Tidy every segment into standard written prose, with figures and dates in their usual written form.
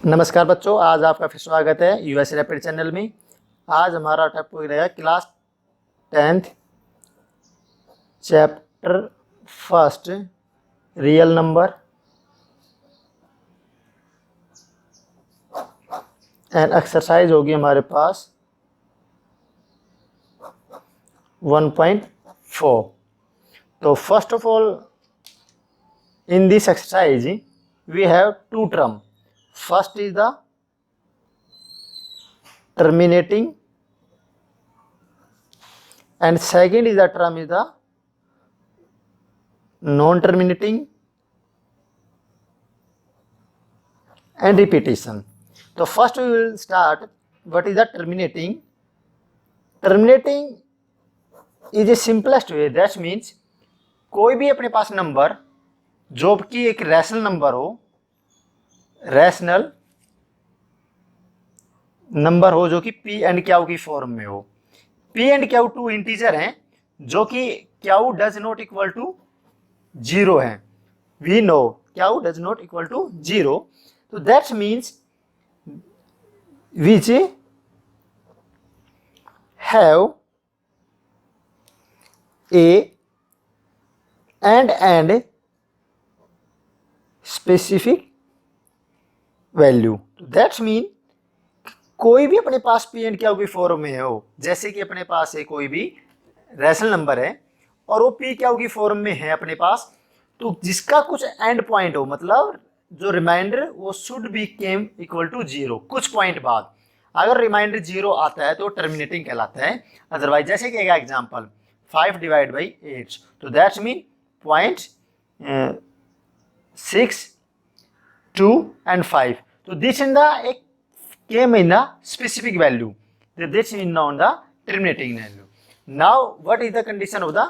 नमस्कार बच्चों, आज आपका फिर स्वागत है यूएस रैपिड चैनल में। आज हमारा टॉपिक रहेगा class 10th chapter first real number and exercise होगी हमारे पास 1.4। तो first of all in this exercise we have to term. First is the terminating and second is the term is the non-terminating and repetition. So first we will start what is the terminating. Terminating is the simplest way. That means कोई भी अपने पास number जो कि एक rational number हो, rational number हो जो कि पी एंड क्यू की फॉर्म में हो। P and Q two integer हैं जो कि Q does not equal to 0 है। We know Q does not equal to 0, तो that means which have a and specific value. That's mean कोई भी अपने पास पी एंड क्यू की फॉर्म में हो, जैसे कि अपने पास है कोई भी रैशनल नंबर है और वो पी क्यू की फॉर्म में है अपने पास, तो जिसका कुछ एंड पॉइंट हो, मतलब जो रिमाइंडर वो should be came equal to 0 कुछ पॉइंट बाद। अगर रिमाइंडर 0 आता है तो टर्मिनेटिंग कहलाता है। अदरवाइज जैसे कि एक एग्जाम्पल 5 डिवाइड बाई 8, तो that's mean point 6, 2 and 5. So this in the came in the specific value. This is known the terminating value. Now what is the condition of the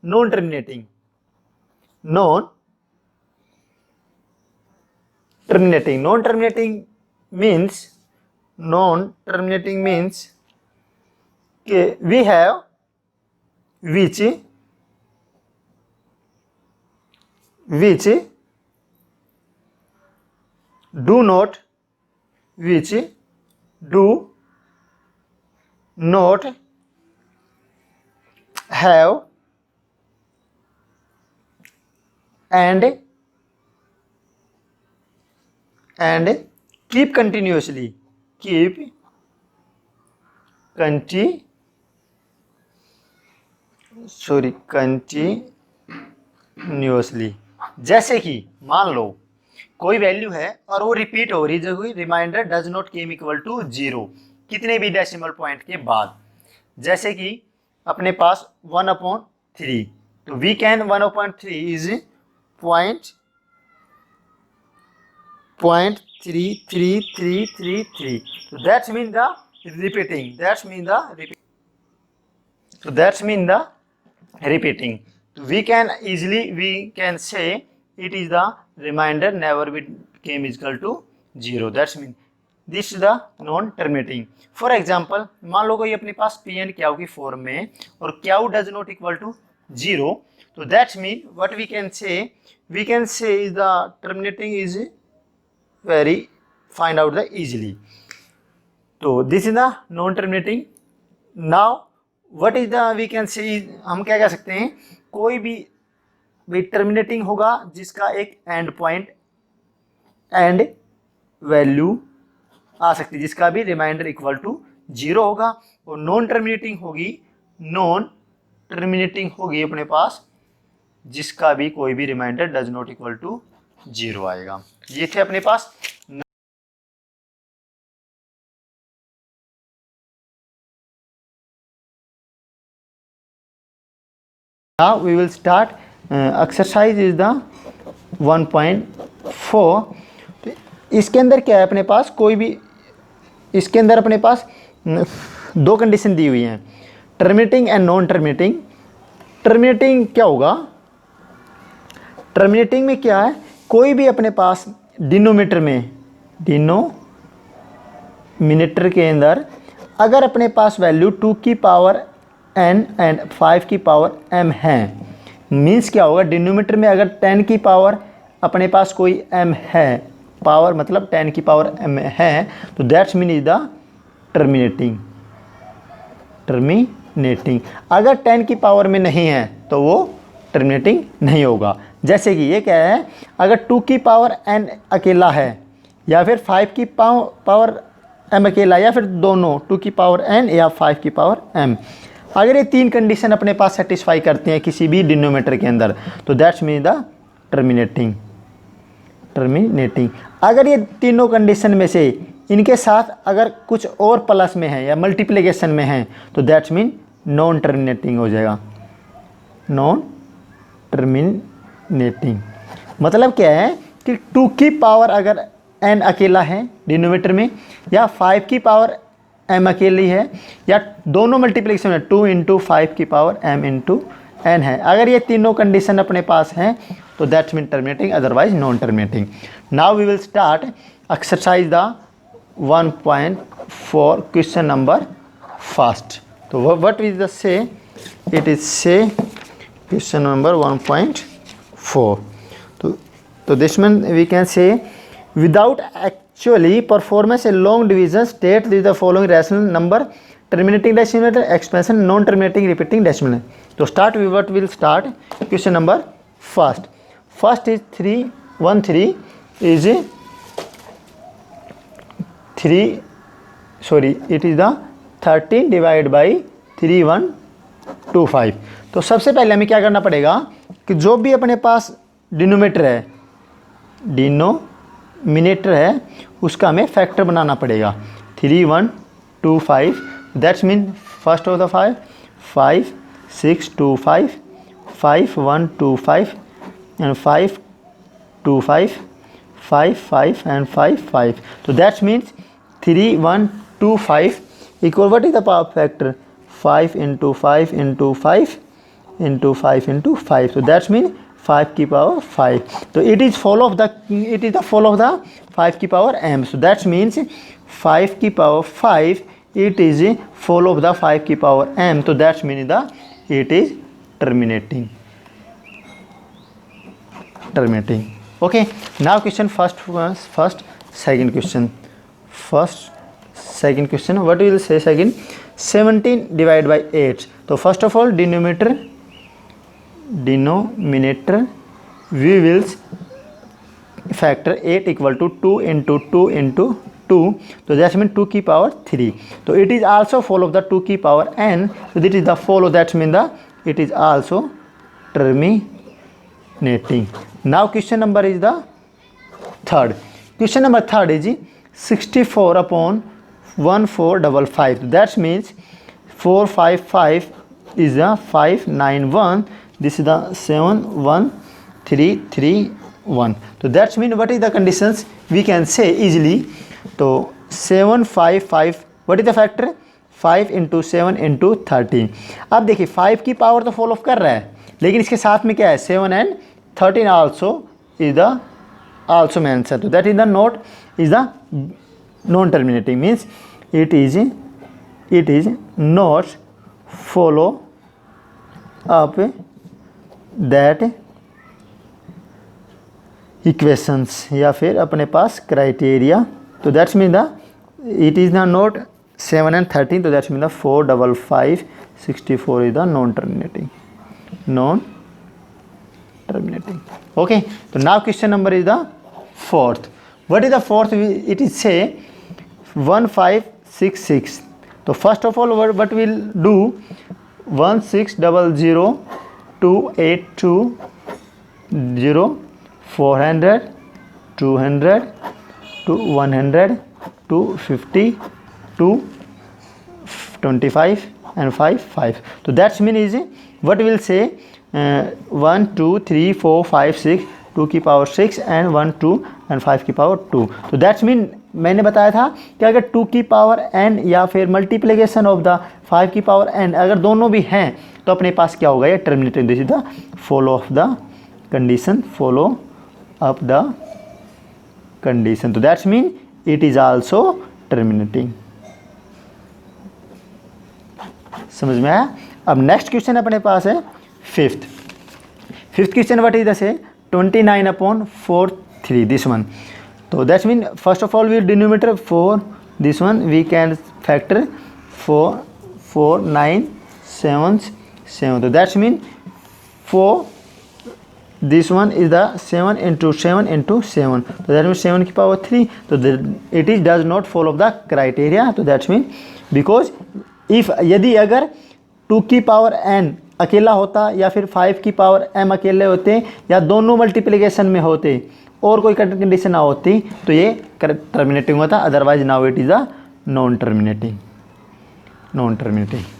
non-terminating? Non-terminating means we have which do not have and keep continuously जैसे कि मान लो कोई value है और वो repeat हो रही है, जो कोई remainder does not came equal to 0 कितने भी डेसिमल पॉइंट के बाद। जैसे कि अपने पास 1/3, तो वी कैन 1/3 इज पॉइंट 33333, तो दैट्स मीन द रिपीटिंग, तो we can say it is the remainder never became equal to 0. That's mean this is the non-terminating. For example, मान लो कोई अपने पास P and Q की फॉर्म में और Q does not equal to 0, तो that's mean what we can say is the terminating is very find out the easily. तो this is the non-terminating. Now what is the we can say, हम क्या कह सकते हैं, कोई भी terminating होगा जिसका एक एंड पॉइंट एंड वैल्यू आ सकती है, जिसका भी रिमाइंडर इक्वल टू 0 होगा। और नॉन टर्मिनेटिंग होगी अपने पास जिसका भी कोई भी remainder does not equal to 0 आएगा। ये थे अपने पास। Now we will start exercise is the 1.4। इसके अंदर क्या है अपने पास, कोई भी इसके अंदर अपने पास 2 कंडीशन दी हुई हैं, terminating and non terminating. Terminating क्या होगा, टर्मिनेटिंग में क्या है, कोई भी अपने पास डिनोमीटर के अंदर अगर अपने पास वैल्यू 2 की पावर n एंड 5 की पावर m है, मीन्स क्या होगा, डिनोमीटर में अगर 10 की पावर अपने पास कोई m है पावर मतलब 10 की पावर m है, तो that's mean is the terminating. अगर 10 की पावर में नहीं है तो वो टर्मिनेटिंग नहीं होगा। जैसे कि ये क्या है, अगर 2 की पावर n अकेला है या फिर 5 की पावर m अकेला, या फिर दोनों 2 की पावर n या 5 की पावर m, अगर ये 3 कंडीशन अपने पास सेटिस्फाई करते हैं किसी भी डिनोमीटर के अंदर, तो दैट्स मीन द टर्मिनेटिंग। अगर ये तीनों कंडीशन में से इनके साथ अगर कुछ और प्लस में है या मल्टीप्लिकेशन में है, तो दैट्स मीन नॉन टर्मिनेटिंग हो जाएगा। नॉन टर्मिनेटिंग मतलब क्या है कि 2 की पावर अगर n अकेला है डिनोमीटर में, या 5 की पावर m अकेली है, या दोनों मल्टीप्लिकेशन में 2 इंटू 5 की पावर m इंटू n है, अगर ये तीनों कंडीशन अपने पास हैं तो that's mean terminating, otherwise non terminating. Now we will start exercise the 1.4 question number first. तो what is the say, it is say question number 1.4। तो this mean we can say without actually performance a long division state with the following rational number terminating decimal expansion non terminating repeating decimal। तो start with what will start question number first is 313 is 3 sorry it is the 13 divided by 3125। तो सबसे पहले हमें क्या करना पड़ेगा कि जो भी अपने पास डिनोमीटर है उसका हमें फैक्टर बनाना पड़ेगा। 3125 that's mean first of the 5 6 2 5 5 1 2 5 and 5 2 5 5 5 and 5 5। तो that's means 3125 equal what is the power factor 5 into 5 into 5 into 5 into 5। तो दैट्स मीन 5 की पावर 5। तो it is the fall of the 5 की power m। So that means 5 की power 5 it is fall of the 5 की power m। तो that means it is terminating। Okay, now question second question what we will say second 17 divided by 8। तो first of all denominator we will factor 8 equal to 2 into 2 into 2। तो that means 2 की power 3। तो it is also fall of the 2 की power n। so this is the follow, that means it is also terminating। now question number is the third is 64 upon 1455। that means 455 is the 591, this is the 71331। तो that's मीन what is the conditions we can say easily. तो 755 what is the factor 5 into 7 into 13। अब देखिए 5 की power तो follow of कर रहा है, लेकिन इसके साथ में क्या है 7 and 13 also is the also mention. तो that is the not is the non terminating means it is not follow up that equations, या फिर अपने पास क्राइटेरिया। तो that's mean the it is the not 7 and 13। तो that's mean the 455 64 is the non terminating. Okay, तो now question number is the fourth. What is the fourth, it is say 1566। तो first of all what will do 1600 282 0 400 200 100 250 225 and 5 तो that's mean is what will say 1 2 3 4 5 6 2 की power 6 and 1 2 and 5 की power 2। तो that's mean मैंने बताया था कि अगर 2 की पावर n या फिर मल्टीप्लिकेशन ऑफ द 5 की पावर n अगर दोनों भी हैं तो अपने पास क्या होगा, ये terminating. This is the follow of the condition, follow up the condition. तो that's mean it is also terminating. समझ में आया। अब नेक्स्ट क्वेश्चन अपने पास है fifth question what is the say 29/43 this one. So that means first of all we denominator 4, this one we can factor 4, 4, 9, 7, 7. So that means 4, this one is the 7 into 7 into 7. So that means 7 की power 3. So it is does not follow the criteria. So that means because if यदि अगर 2 की power n अकेला होता या फिर 5 की power m अकेले होते या दोनों मल्टीप्लिकेशन में होते और कोई कंडीशन ना होती तो ये टर्मिनेटिंग होता, otherwise now it is a non terminating.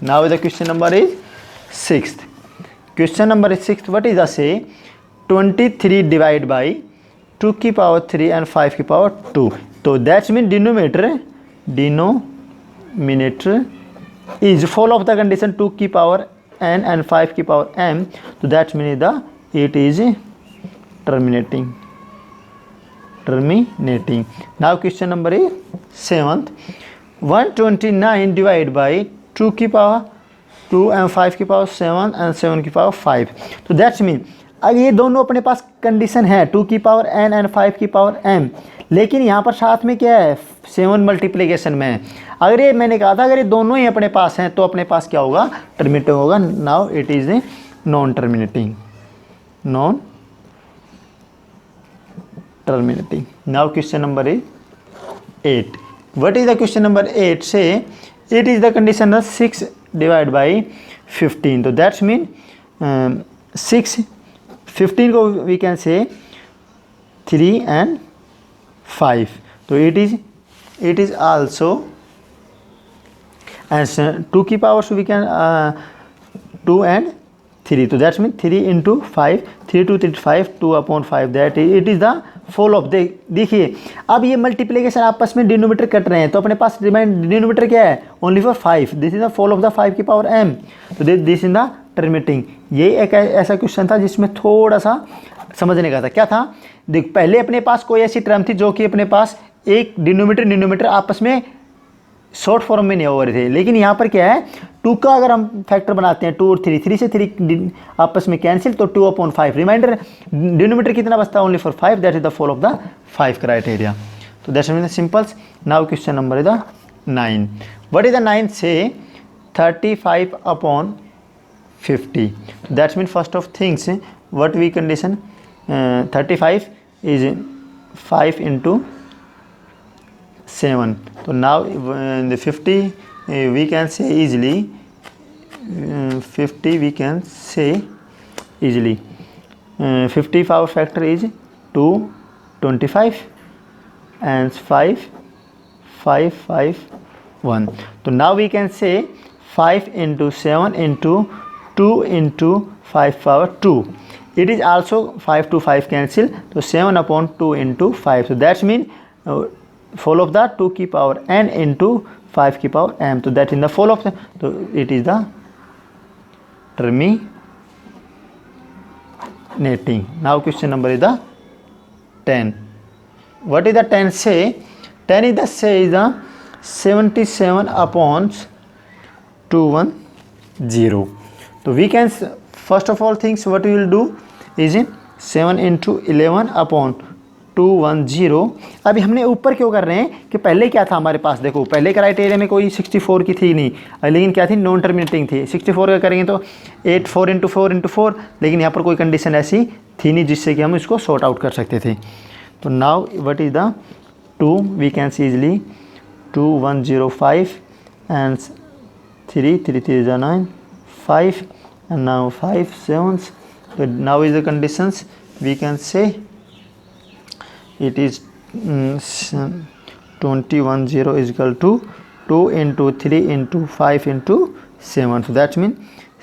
Now the question number is 6th. Question number is 6th. What is the say 23 divided by 2 की पावर 3 and 5 की पावर 2. तो that means denominator is full of the condition 2 की power n and 5 की power m. तो that means it is terminating. Now question number is 7th. 129 divided by 2 की power 2 and 5 की power 7 and 7 की power 5. तो that's mean अगर ये दोनों अपने पास कंडीशन है 2 की पावर n and 5 की पावर m, लेकिन यहाँ पर साथ में क्या है 7 मल्टीप्लिकेशन में है. अगर ये मैंने कहा था अगर ये दोनों ही अपने पास हैं तो अपने पास क्या होगा, टर्मिनेटिंग होगा. Now it is a non terminating. Now question number is 8. What is the question number 8? Say it is the condition of 6 divided by 15. So that's mean 6 15 को we can say 3 and 5. So it is also as 2 की power so we can 2 and 3. तो that's mean 3 into 5, 3 to 3 5, 2 upon 5. That it is the fall of. देखिए अब ये multiplication आपस में denominator cut रहे हैं तो अपने पास रिमाइंड डिनोमीटर क्या है, only for 5. This is the fall of the 5 की पावर m. तो दिस इज द टर्मिनेटिंग. ये एक ऐसा क्वेश्चन था जिसमें थोड़ा सा समझने का था. क्या था, देख पहले अपने पास कोई ऐसी टर्म थी जो कि अपने पास एक डिनोमीटर आपस में शॉर्ट फॉर्म में नहीं हो रहे थे, लेकिन यहाँ पर क्या है 2 का अगर हम फैक्टर बनाते हैं 2 और 3, 3 से 3 आपस में कैंसिल तो 2 अपॉन 5. रिमाइंडर डिनोमीटर कितना बचता है, only for 5. That is the fall of the 5 criteria. तो that's mean simples. Now question number is the 9. What is the 9? Say 35 upon 50. That's mean first of things what we condition 35 is 5 into 7. So now the 50 we can say easily 50 we can say easily 50 power factor is 225 and 5 5 5 1. So now we can say 5 into 7 into 2 into 5 power 2. It is also 5 to 5 cancel, so 7 upon 2 into 5. So that's mean fall of the 2 की power n into 5 की power m. तो that in the fall of the, तो it is the terminating. Now question number is the 10. What is the 10 say? 10 is the say is the 77 upon 210. So we can first of all things what we will do is 7 into 11 upon 210. अभी हमने ऊपर क्यों कर रहे हैं कि पहले क्या था हमारे पास, देखो पहले क्राइटेरिया में कोई 64 की थी नहीं, लेकिन क्या थी नॉन टर्मिनेटिंग थी. 64 का करेंगे तो 8 4 इंटू 4 इंटू 4, लेकिन यहाँ पर कोई कंडीशन ऐसी थी नहीं जिससे कि हम इसको सॉर्ट आउट कर सकते थे. तो now what is the 2 we can see easily 2105 and 3 3 3 9 5 and now 5 7. तो now is the conditions we can say it is 210 is equal to 2 into 3 into 5 into 7. So that means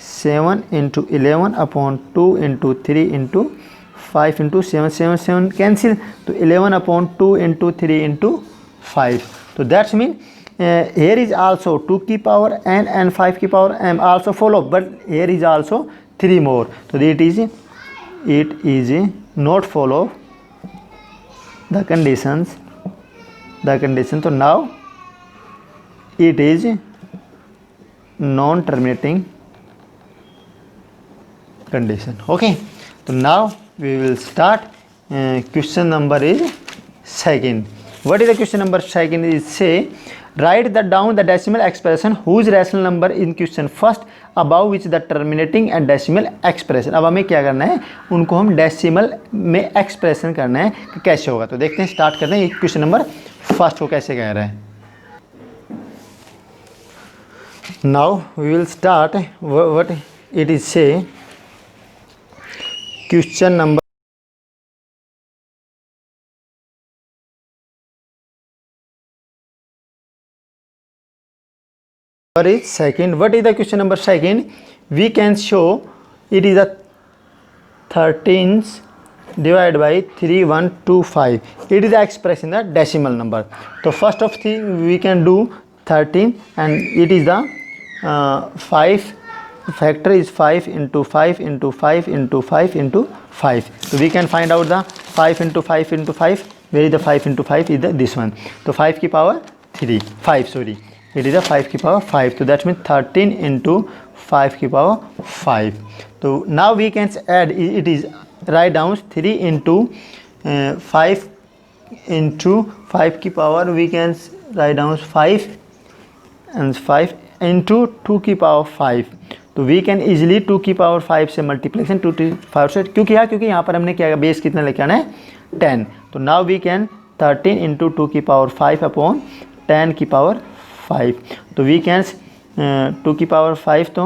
7 into 11 upon 2 into 3 into 5 into 7 7 7 cancel. तो 11 upon 2 into 3 into 5. So that means here is also 2 की power n and 5 की power m also follow, but here is also 3 more. So it is not follow the condition. So now it is non-terminating condition. Okay, so now we will start. Question number is second. What is the question number second? Is say write down the decimal expression whose rational number in question first above which the terminating and decimal expression. अब हमें क्या करना है, उनको हम decimal में expression करना है कि कैसे होगा. तो देखते हैं, स्टार्ट करते हैं. क्वेश्चन नंबर फर्स्ट को कैसे कह रहा है. Now we will start what it is say. Question number is second. What is the question number second? We can show it is a 13 divided by 3125. It is the expression in the decimal number. So first of thing we can do 13, and it is the 5 factor is 5 into 5 into 5 into 5 into 5. So we can find out the 5 into 5 into 5. Where is the 5 into 5 is this one. So 5 की power 3 5 sorry. It is a 5 की power 5. So that means 13 into 5 की power 5. So now we can add, it is write down 3 into 5 into 5 की power, we can write down 5 and 5 into 2 की power 5. तो we can easily 2 की power 5 से multiplication 2 की power से, क्योंकि यहाँ पर हमने क्या बेस कितना लेके आना है 10. तो नाउ वी कैन 13 इंटू 2 की पावर 5 अपॉन 10 की पावर 5. तो वी कैन 2 की पावर 5 तो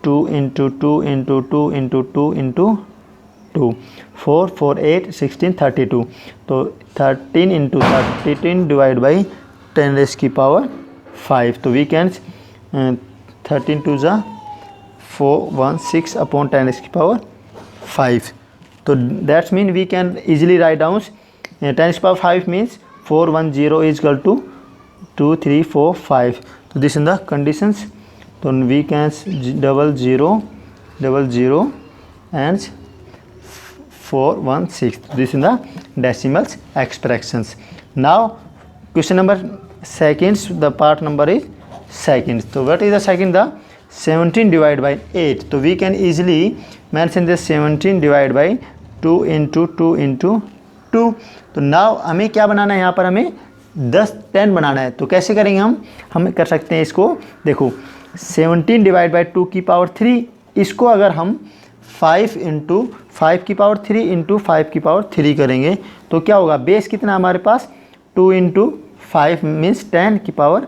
2 इंटू 2 इंटू 2 इंटू 2 इंटू 2 4 4 8 16 32. तो 13 इंटू 13 डिवाइड बाई 10 रेस की पावर 5. तो we can 13 to the 416 upon 10 raised to power 5. So that means we can easily write down 10 raised to power 5 means 410 is equal to 2 3 4 5. So this is the conditions. So we can 00 00 and 416. This is the decimals expressions. Now question number seconds, the part number is seconds. So what is the second? The 17 divided by 8. So we can easily mention this 17 divided by 2 into 2 into 2. तो now हमें क्या बनाना है, यहाँ पर हमें 10 बनाना है. तो कैसे करेंगे हम कर सकते हैं इसको. देखो 17 डिवाइड बाई 2 की पावर 3, इसको अगर हम 5 इंटू 5 की पावर 3 इंटू 5 की पावर 3 करेंगे तो क्या होगा, बेस कितना हमारे पास 2 इंटू 5 मीन्स 10 की पावर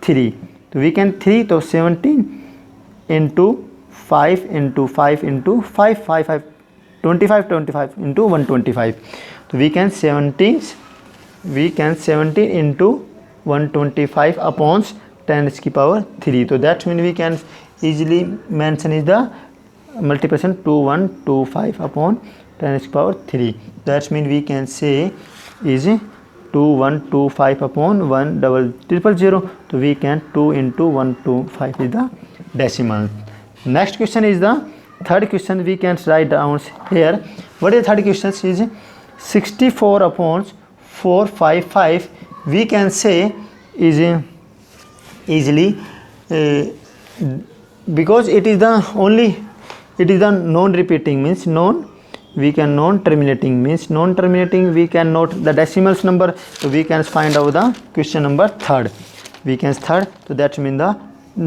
3. तो वी कैन 3 तो 17 इंटू 5 इंटू 5 इंटू 5 5 5 25 इंटू 125. तो वी कैन 17 इंटू 125 अपॉन 10 की पावर 3. तो that mean we can easily mention is the multiplication 2125 upon 10 की power 3. That mean we can say is 2125 upon 10000. So we can 2 into 125 is the decimal. Next question is the third question. We can write down here. What is the third question? Is 64 upon 455. We can say is easily because it is the only, it is the non-repeating means we can non-terminating means non-terminating we can note the decimals number. So we can find out the question number third. We can third. So that means the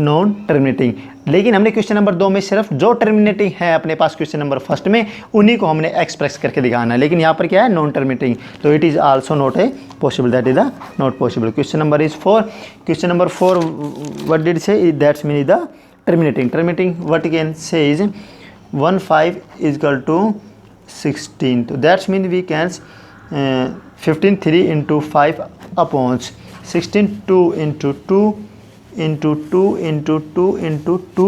non-terminating. लेकिन हमने question number 2 में सिर्फ जो terminating है अपने पास question number first में उन्हीं को हमने एक्सप्रेस करके दिखाना है. लेकिन यहाँ पर क्या है, नॉन टर्मिनेटिंग. तो it is also not a possible, that is the not possible. Question number is 4. Question number 4 what did say, that's mean the terminating. What you can say is 15 is equal to 16. So that means we can 15 3 into 5 upon 16 2 into 2 into 2 into 2 into 2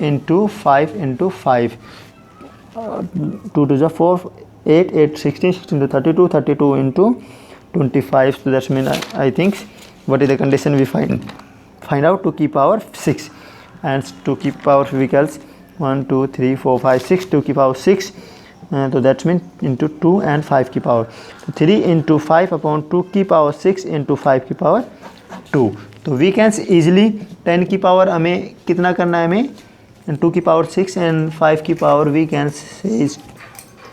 into 5 into 5. 2 to the 4 8 8 16 16 to 32 32 into 25. So that means I think what is the condition we find out, to keep power 6 and to keep power vehicles 1 2 3 4 5 6 to keep power 6. So that means into 2 and 5 की power. तो 3 into 5 upon 2 की power 6 into 5 की power 2. तो we can easily 10 की power हमें कितना करना है, हमें 2 की पावर 6 एंड 5 की power we can say is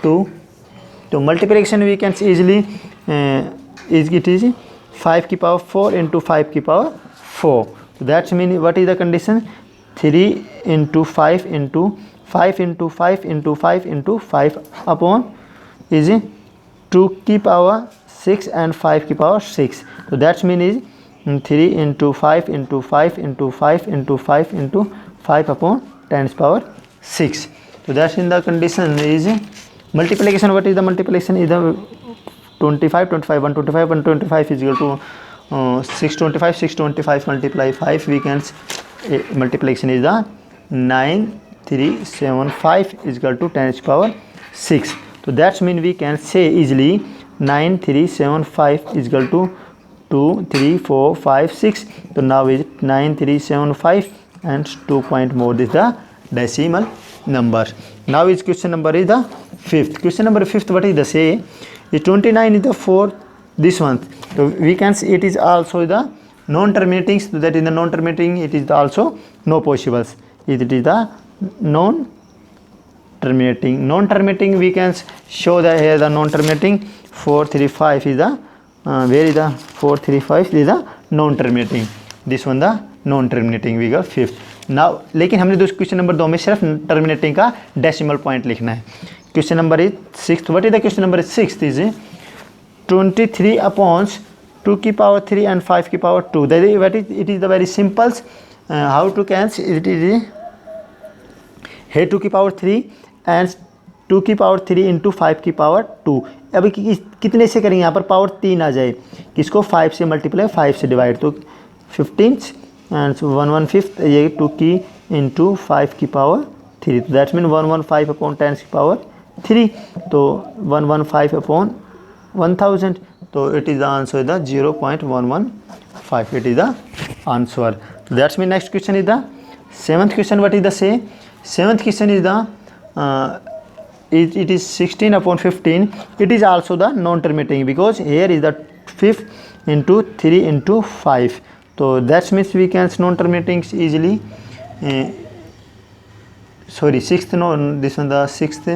2 तो multiplication we can easily it is 5 की पावर 4 into 5 की power 4. So that's mean what is the condition? 3 into 5 into 5 into 5 into 5 into 5 upon is 2 की power 6 and 5 की power 6. So that's mean is 3 into 5 into 5 into 5 into 5 into 5 upon 10 power 6. So that's in the condition is multiplication. What is the multiplication? Is the 25 25 125 125 is equal to 625 625 multiply 5. We can multiplication is the 9375 is equal to 10 power 6. So that's mean we can say easily 9375 is equal to 2 3 4 5 6. So now is 9375 and 2 point more. This is the decimal number. Now is question number is the fifth. Question number fifth, what is the say? Is 29 is the fourth this one. So we can see it is also the non-terminating. So that in the non-terminating it is the also no possibles. It is the non-terminating. Non-terminating we can show that here the non-terminating 435 is the where is the 435 is the non-terminating. This one the non-terminating we got fifth. Now लेकिन हमने दोस्त question number 2 में सिर्फ terminating का decimal point लिखना है. Question number is sixth. What is the question number sixth is 23 upon 2 की power 3 and 5 की power 2. That is what is it is the very simple how to cancel. It is है 2 की power 3 and 2 की power 3 into 5 की power 2. अभी कितने से करेंगे? यहाँ पर पावर 3 आ जाए, किसको 5 से मल्टीप्लाई 5 से डिवाइड, तो 15 एंड 1/5 ये 2 की इंटू 5 की पावर 3. तो दैट्स मीन 115 अपॉन 10 की पावर 3. तो 115 अपॉन 1000. तो it is the answer the 0.115. It is the answer. That's mean next question is the seventh question. What is the say seventh question is the it is 16 upon 15. It is also the non-terminating because here is the 5 into 3 into 5. So that means we can non-terminating easily. Sorry, sixth, no, this one the sixth.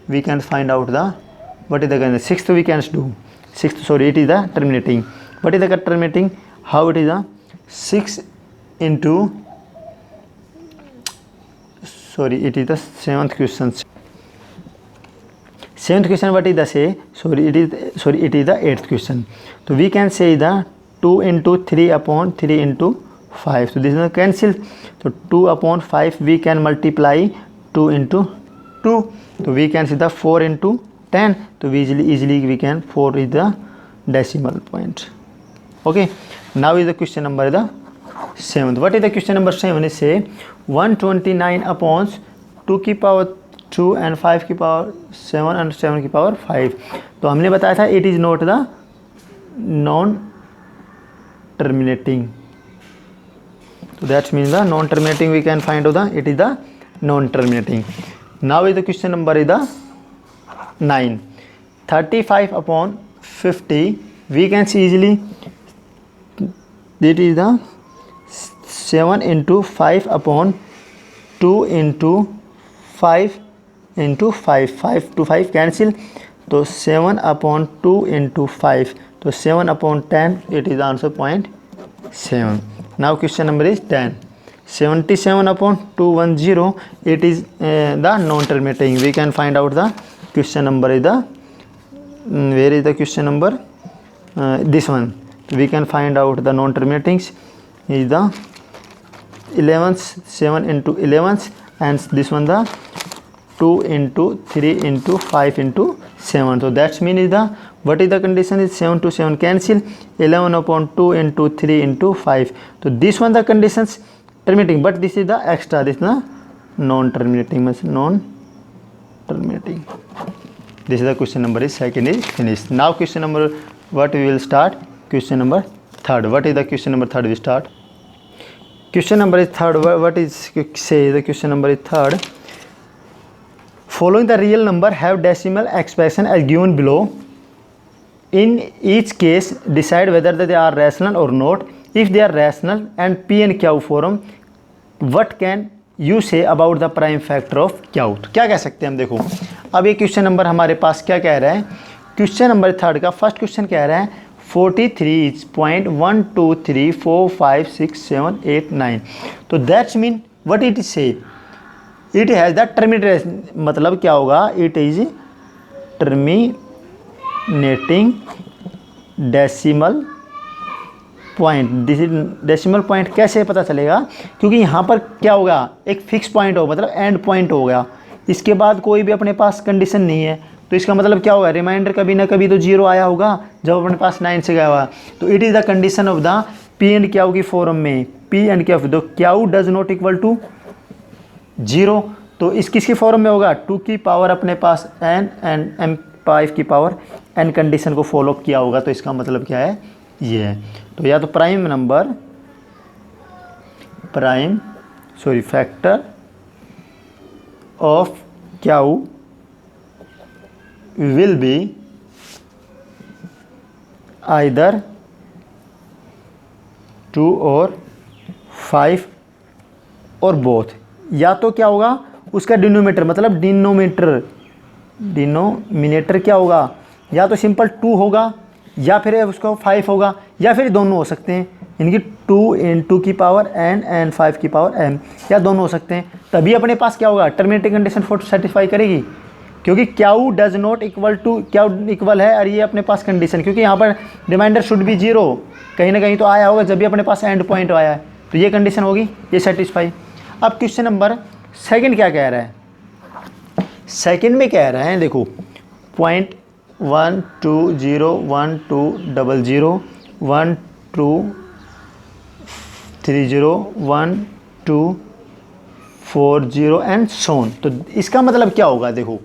We can find out the what is the sixth we can do. Sixth, sorry, it is the terminating. What is the terminating? How it is the 6 into, sorry, it is the seventh question. Seventh question, what is the say? It is the eighth question. So we can say the 2 into 3 upon 3 into 5. So this is the cancel. So 2 upon 5 we can multiply 2 into 2. So we can see the 4 into 10. So we easily we can 4 is the decimal point. Okay. Now is the question number the 7th. What is the question number 7? Is say 129 upon 2 की power 2 and 5 की power 7 and 7 की power 5. तो हमने बताया था it is not the non terminating. तो that's mean the non terminating we can find out the it is the non terminating. Now is the question number is the 9. 35 upon 50 we can see easily it is the 7 into 5 upon 2 into 5 into 5. 5 to 5 cancel. तो 7 upon 2 into 5. तो 7 upon 10 it is answer 0.7. Now question number is 10. 77 upon 210 it is the non-terminating. We can find out the question number is the where is the question number? This one. We can find out the non-terminatings is the 11s, 7 into 11s, and this one the 2 into 3 into 5 into 7. So that's mean is the what is the condition is 7 to 7 cancel. 11 upon 2 into 3 into 5. So this one the conditions terminating, but this is the extra. This is the non-terminating, means non-terminating. This is the question number is second is finished. Now question number what we will start? Question number third. What is the question number third? We start. Question number is third. What is say the question number is third. Following the real number have decimal expression as given below. In each case, decide whether they are rational or not. If they are rational and P and Q form, what can you say about the prime factor of Q. तो क्या कह सकते हैं हम, देखो अब ये question number हमारे पास क्या कह रहा है, क्वेश्चन नंबर 3 का फर्स्ट क्वेश्चन कह रहा है 43.123456789। तो दैट्स मीन व्हाट इट से, इट हैज़ द टर्मिनेटिंग, मतलब क्या होगा, it is terminating decimal point. Decimal point कैसे पता चलेगा, क्योंकि यहाँ पर क्या होगा, एक फिक्स पॉइंट होगा, मतलब एंड पॉइंट हो गया, इसके बाद कोई भी अपने पास कंडीशन नहीं है, तो इसका मतलब क्या होगा, रिमाइंडर कभी ना कभी तो 0 आया होगा जब अपने पास 9 से गया हुआ। तो it is the condition of the P and Q की फॉर्म में, पी एंड क्याऊ, तो Q does not equal to 0, तो इस किसकी फॉर्म में होगा, 2 की पावर अपने पास n एंड m5 की पावर n कंडीशन को फॉलो किया होगा। तो इसका मतलब क्या है, ये है। तो या तो factor of Q will be either 2 और 5 और बोथ, या तो क्या होगा उसका डिनोमिनेटर, मतलब डिनोमिनेटर क्या होगा, या तो सिंपल 2 होगा या फिर उसका 5 होगा, या फिर दोनों हो सकते हैं, इनकी 2 into की पावर n एंड 5 की पावर m, या दोनों हो सकते हैं। तभी अपने पास क्या होगा, टर्मिनेटिंग कंडीशन फोर सेटिस्फाई करेगी, क्योंकि Q does not equal to, Q equal है और ये अपने पास कंडीशन, क्योंकि यहाँ पर रिमाइंडर शुड बी 0 कहीं ना कहीं तो आया होगा जब भी अपने पास एंड पॉइंट आया है, तो ये कंडीशन होगी, ये सेटिस्फाई। अब क्वेश्चन नंबर 2 क्या कह रहा है, सेकंड में कह रहे हैं, देखो 0.12012301240 एंड सोन। तो इसका मतलब क्या होगा, देखो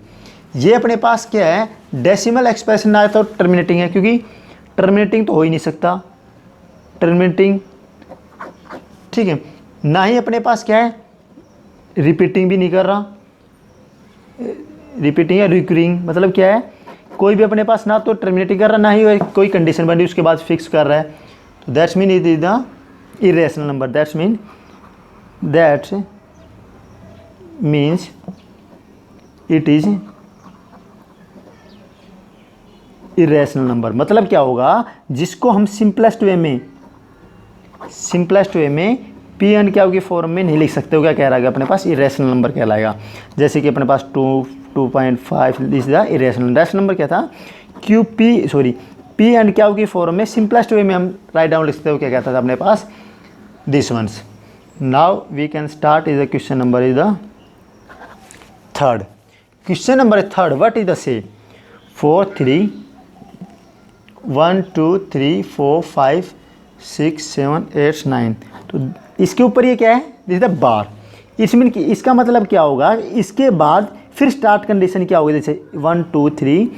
ये अपने पास क्या है, डेसिमल एक्सप्रेशन ना तो टर्मिनेटिंग है, क्योंकि टर्मिनेटिंग तो हो ही नहीं सकता, टर्मिनेटिंग ठीक है, ना ही अपने पास क्या है, रिपीटिंग भी नहीं कर रहा, रिपीटिंग या रिकरिंग, मतलब क्या है, कोई भी अपने पास ना तो टर्मिनेटिंग कर रहा, ना ही कोई कंडीशन बन रही उसके बाद फिक्स कर रहा है। तो that's mean it is the irrational number, that's means it is irrational number. मतलब क्या होगा, जिसको हम सिंपलेस्ट वे में पी एंड क्याऊ की फॉर्म में नहीं लिख सकते हो, क्या कह रहा है अपने पास इरेशनल नंबर कहलाएगा। जैसे कि अपने पास 2.5 दिस द इरेशनल नंबर क्या था, पी एंड क्याऊ की फॉर्म में सिंपलेस्ट वे में हम राइट डाउन लिख सकते हो, क्या कहता था अपने पास this ones. Now we can start is the question number is the third. Question number 3 what is the say 4 3 1 2 3 4 5 6 7 8 9। तो इसके ऊपर ये क्या है, दिस द बार, इसमें इसका मतलब क्या होगा, इसके बाद फिर स्टार्ट कंडीशन क्या होगी, जैसे 1 2 3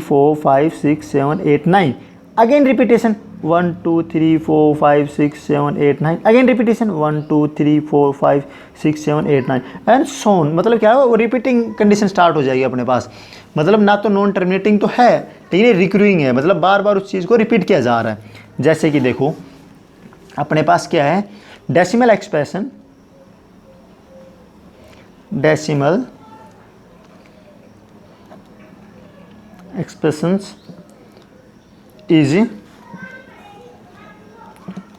4 5 6 7 8 9, again repetition 1 2 3 4 5 6 7 8 9, again repetition 1 2 3 4 5 6 7 8 9 and so on. मतलब क्या है, वो रिपीटिंग कंडीशन स्टार्ट हो जाएगी अपने पास, मतलब ना तो नॉन टर्मिनेटिंग तो है लेकिन ये रिकरिंग है, मतलब बार बार उस चीज़ को रिपीट किया जा रहा है। जैसे कि देखो अपने पास क्या है, decimal expressions is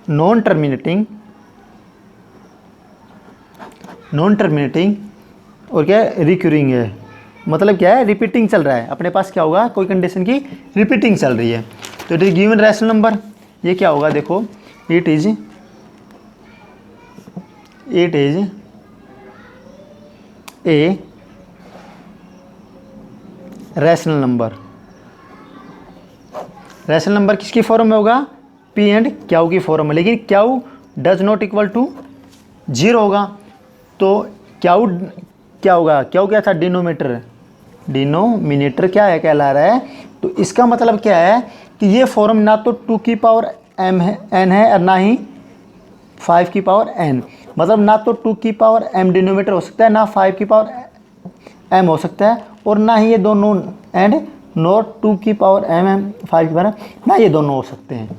non terminating और क्या है, रिकरिंग है। मतलब क्या है, रिपीटिंग चल रहा है अपने पास, क्या होगा, कोई कंडीशन की रिपीटिंग चल रही है। तो it is given rational number, ये क्या होगा, देखो it is a rational number. Rational number किसकी फॉर्म में होगा, पी एंड क्याऊ की फॉर्म में, लेकिन क्याऊ डज नॉट इक्वल टू 0 होगा। तो क्याऊ क्या होगा, क्याऊ क्या था, डिनोमिनेटर क्या है कहला रहा है। तो इसका मतलब क्या है कि ये फॉर्म ना तो 2 की पावर m है, n है, और ना ही 5 की पावर n। मतलब ना तो 2 की पावर m डिनोमिनेटर हो सकता है, ना 5 की पावर m हो सकता है, और ना ही ये दोनों एंड नॉट 2 की पावर m 5 की पावर ना ये दोनों हो सकते हैं।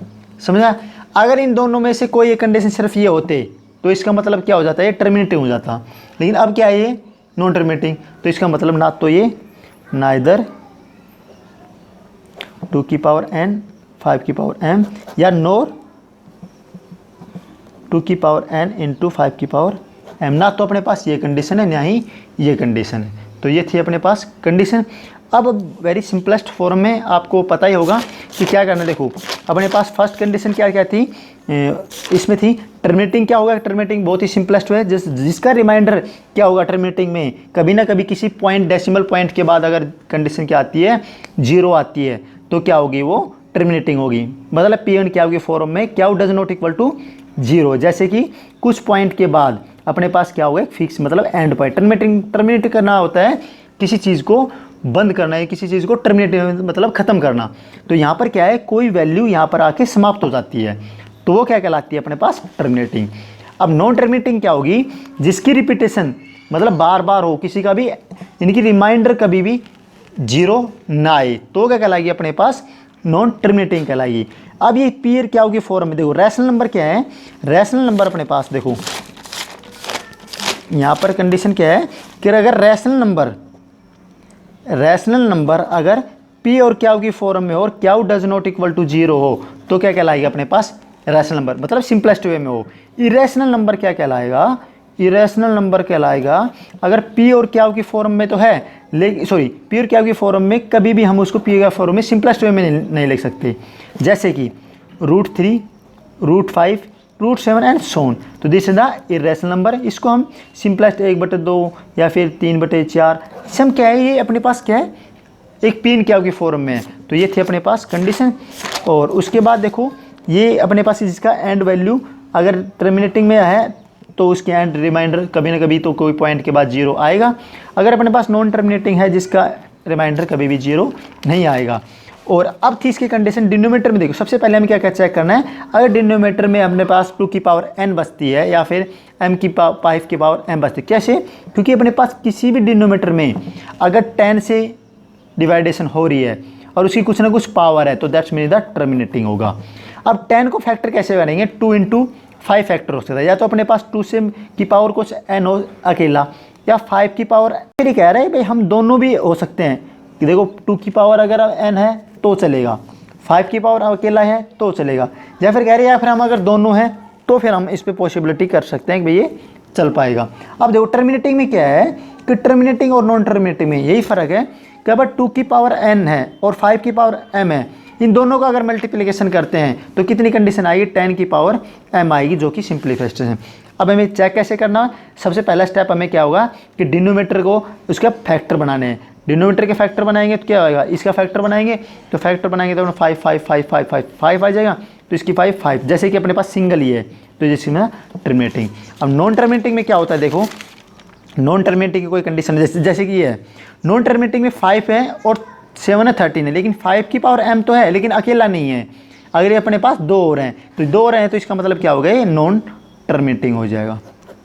समझा, अगर इन दोनों में से कोई एक कंडीशन सिर्फ ये होते तो इसका मतलब क्या हो जाता है, ये टर्मिनेटिंग हो जाता। लेकिन अब क्या है, ये नॉन टर्मिनेटिंग, तो इसका मतलब ना तो ये नाइदर 2 की पावर n 5 की पावर m या नोर 2 की पावर n इंटू 5 की पावर m, ना तो अपने पास ये कंडीशन है ना ही ये कंडीशन है। तो ये थी अपने पास कंडीशन। अब वेरी सिंपलेस्ट फॉर्म में आपको पता ही होगा कि क्या करना है। देखो अपने पास फर्स्ट कंडीशन क्या क्या थी, इसमें थी टर्मिनेटिंग। क्या होगा टर्मिनेटिंग, बहुत ही सिंपलेस्ट है, जिसका रिमाइंडर क्या होगा टर्मिनेटिंग में, कभी ना कभी किसी पॉइंट डेसिमल पॉइंट के बाद अगर कंडीशन क्या आती है, 0 आती है, तो क्या होगी वो टर्मिनेटिंग होगी। मतलब P1 क्या होगी फॉर्म में, क्या डज नॉट इक्वल टू 0, जैसे कि कुछ पॉइंट के बाद अपने पास क्या होगा, एक फिक्स मतलब एंड पॉइंट। टर्मिनेट करना होता है किसी चीज़ को बंद करना है, किसी चीज़ को टर्मिनेट मतलब ख़त्म करना। तो यहाँ पर क्या है, कोई वैल्यू यहाँ पर आके समाप्त हो जाती है, तो वो क्या कहलाती है अपने पास टर्मिनेटिंग। अब नॉन टर्मिनेटिंग क्या होगी, जिसकी रिपीटेशन मतलब बार बार हो, किसी का भी इनकी रिमाइंडर कभी भी 0 ना आए, तो क्या कहलाएगी अपने पास नॉन टर्मिनेटिंग कहलाएगी। अब ये पीयर क्या होगी फॉर्म में, देखो रैशनल नंबर क्या है, रैशनल नंबर अपने पास देखो यहाँ पर कंडीशन क्या है कि अगर रैशनल नंबर अगर P और Q की फॉर्म में और Q does not equal to 0 हो, तो क्या कहलाएगा अपने पास रैशनल नंबर, मतलब सिंपलेस्ट वे में हो। इरेशनल नंबर क्या कहलाएगा, इरेशनल नंबर कहलाएगा अगर P और Q की फॉर्म में तो है, लेकिन सॉरी P और Q की फॉर्म में कभी भी हम उसको P की फॉर्म में सिंपलेस्ट वे में नहीं लिख सकते, जैसे कि √3 √5 √7 एंड सोन। तो this is the irrational number. इसको हम सिंपलेस्ट 1/2 या फिर 3/4 सम क्या है, ये अपने पास क्या है एक P क्या की फॉर्म में है। तो ये थी अपने पास कंडीशन। और उसके बाद देखो ये अपने पास जिसका एंड वैल्यू अगर टर्मिनेटिंग में है तो उसके एंड रिमाइंडर कभी ना कभी तो कोई पॉइंट के बाद 0 आएगा। अगर अपने पास नॉन टर्मिनेटिंग है जिसका रिमाइंडर कभी भी 0 नहीं आएगा। और अब थी इसकी कंडीशन डिनोमीटर में। देखो सबसे पहले हमें क्या क्या चेक करना है, अगर डिनोमीटर में अपने पास 2 की पावर n बचती है या फिर m की 5 की पावर m बचती है। कैसे, क्योंकि अपने पास किसी भी डिनोमीटर में अगर 10 से डिवाइडेशन हो रही है और उसकी कुछ ना कुछ पावर है तो दैट्स मीन द टर्मिनेटिंग होगा। अब 10 को फैक्टर कैसे बनेंगे, 2 × 5 फैक्टर हो सकता है, या तो अपने पास 2 से की पावर कुछ n हो अकेला या 5 की पावर। फिर कह रहे हैं भाई हम दोनों भी हो सकते हैं कि देखो 2 की पावर अगर n है तो चलेगा, 5 की पावर अकेला है तो चलेगा, या फिर कह रहे हैं या फिर हम अगर दोनों हैं तो फिर हम इस पर पॉसिबिलिटी कर सकते हैं कि भाई ये चल पाएगा। अब देखो टर्मिनेटिंग में क्या है कि टर्मिनेटिंग और नॉन टर्मिनेटिंग में यही फ़र्क है कि अगर 2 की पावर n है और 5 की पावर m है, इन दोनों का अगर मल्टीप्लिकेशन करते हैं तो कितनी कंडीशन आएगी, 10 की पावर m आएगी, जो कि सिंप्लीफिकेशन है। अब हमें चेक कैसे करना, सबसे पहला स्टेप हमें क्या होगा कि डिनोमीटर को उसका फैक्टर बनाने हैं। डिनोमीटर के फैक्टर बनाएंगे तो क्या होगा, इसका फैक्टर बनाएंगे तो 5 5 5 5 5 5 आ जाएगा, तो इसकी 5 जैसे कि अपने पास सिंगल ही है तो जैसे में टर्मिनेटिंग। अब नॉन टर्मिनेटिंग में क्या होता है, देखो नॉन टर्मिनेटिंग की कोई कंडीशन है जैसे कि ये है, नॉन टर्मिनेटिंग में 5 है और 7 है 13 है, लेकिन 5 की पावर m तो है लेकिन अकेला नहीं है। अगर ये अपने पास 2 और हैं तो 2 और हैं तो इसका मतलब क्या हो गया, ये नॉन टर्मिनेटिंग हो जाएगा,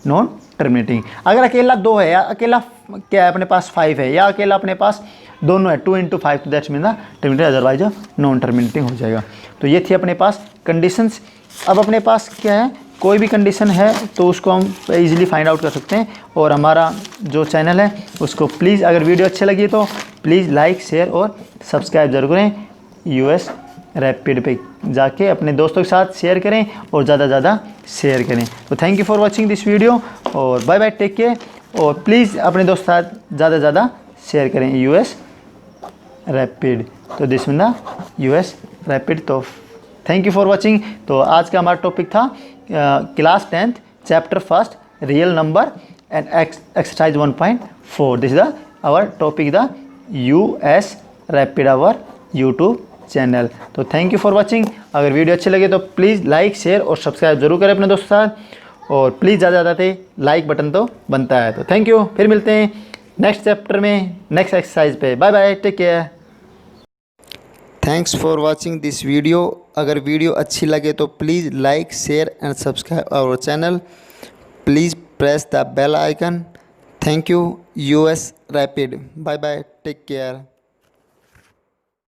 नॉन टर्मिनेटिंग। अगर अकेला 2 है या अकेला क्या है अपने पास 5 है या अकेला अपने पास दोनों है 2 × 5 तो that's mean the terminating, otherwise non terminating हो जाएगा। तो ये थी अपने पास कंडीशंस। अब अपने पास क्या है, कोई भी कंडीशन है तो उसको हम इजीली फाइंड आउट कर सकते हैं। और हमारा जो चैनल है उसको प्लीज़, अगर वीडियो अच्छी लगी तो प्लीज़ लाइक शेयर और सब्सक्राइब जरूर करें। US रैपिड पे जाके अपने दोस्तों के साथ शेयर करें और ज़्यादा से ज़्यादा शेयर करें। तो thank you for watching this video और बाय बाय, टेक केयर। और प्लीज़ अपने दोस्तों के साथ ज़्यादा से ज़्यादा शेयर करें US रैपिड। तो this mean the US rapid. तो थैंक यू फॉर वॉचिंग। तो आज का हमारा टॉपिक था class 10th chapter 1 real number and exercise 1.4। This is the our topic the US rapid our YouTube channel. तो thank you for watching. अगर video अच्छी लगे तो प्लीज़ लाइक शेयर और सब्सक्राइब जरूर करें अपने दोस्तों के साथ, और प्लीज़ ज़्यादा ज़्यादा लाइक बटन तो बनता है। तो थैंक यू, फिर मिलते हैं नेक्स्ट चैप्टर में नेक्स्ट एक्सरसाइज पे। Bye bye, take care. Thanks for watching this video. अगर वीडियो अच्छी लगे तो please like share and subscribe our channel. Please press the bell icon. Thank you US rapid. Bye bye, take care.